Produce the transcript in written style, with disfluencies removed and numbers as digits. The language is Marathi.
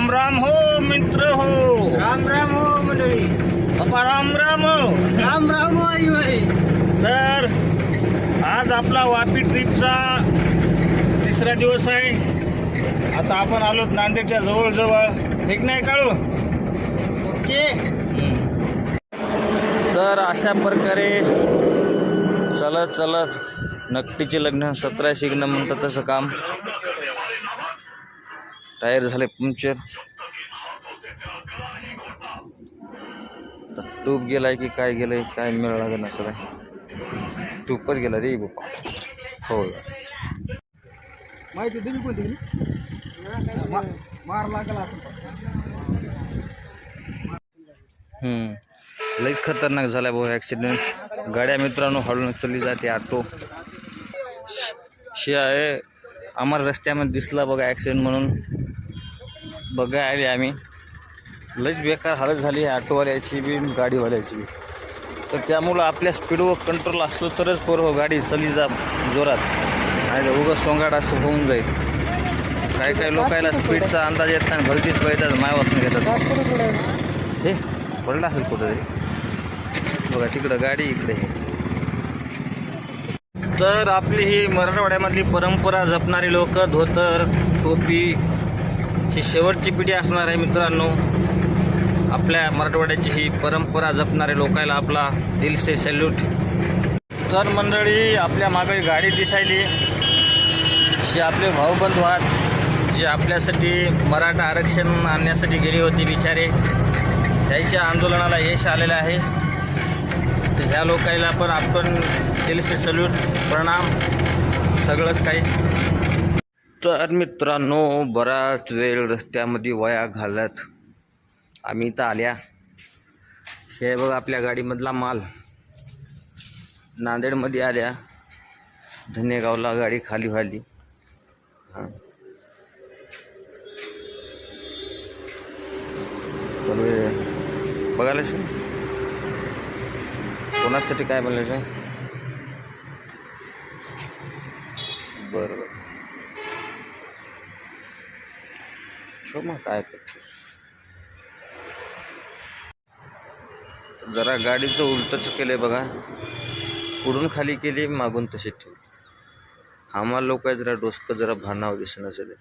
राम राम हो मित्र हो. राम राम हो मंडळी. बाबा राम राम हो. राम राम हो आई भाई. तर आज आपला वापी ट्रिपचा तिसरा दिवस आहे. आता आपण आलो नांदेडच्या जवळ ठीक नाही काळू. ओके. तर अशा प्रकारे चलत चलत नकटीचे लग्न 17 शिग्न म्हणतात तसं काम. टायर झाले पंक्चर. ट्यूब गेलाय की काय गेलंय काय मिळ लागेल असं काय. ट्यूबच गेला रे बाप्पा. हो माहिती तुम्ही कोणती मार लागला असं. लईच खतरनाक झाला भाऊ ॲक्सिडेंट. गाड्या मित्रांनो हळून चालली जाते. ऑटो शे आहे आम्हाला रस्त्यामध्ये दिसला बघा ॲक्सिडेंट म्हणून बघा आले आम्ही. लईच बेकार हालत झाली ऑटोवाल्याची बी गाडीवाल्याची बी. तर त्यामुळं आपल्या स्पीडवर कंट्रोल असलो तरच पोरं गाडी चली जा जोरात. आणि उगाच सोंगाड असं होऊन जाईल. काही काही लोकायला स्पीडचा अंदाज येत नाही. भलतीच पाहिजे मायवासून घेतात. हे पडला असेल कुठं तरी बघा तिकडं गाडी इकडे. तर आपली ही मराठवाड्यामधली परंपरा जपणारी लोक धोतर टोपी ही शेवटची पिढी असणार आहे मित्रांनो. आपल्या मराठवाड्याची ही परंपरा जपणारे लोकांना आपला दिल से सॅल्यूट. तर मंडळी आपल्या मागे गाडी दिसायली. जे आपले भाऊबंधू आहेत जे आपल्यासाठी मराठा आरक्षण आणण्यासाठी गेले होते बिचारे. त्याच्या आंदोलनाला यश आलेलं आहे. तर ह्या लोकांना पण आपण दिल से सॅल्यूट प्रणाम सगळंच काही. तर मित्रांनो बराच वेळ रस्त्यामध्ये वया घालत आम्ही इथं आल्या. हे बघा आपल्या गाडीमधला माल. नांदेडमध्ये आल्या धनेगावला गाडी खाली व्हायली. हां चल बघायला सर कोणासाठी काय बोलायचं. बरं मग काय करतो. जरा गाडीचं उलटच केलंय बघा. पुढून खाली केली मागून तशी ठेवली. आम्हाला लोक जरा डोसकं जरा भानावर दिसणं झालं.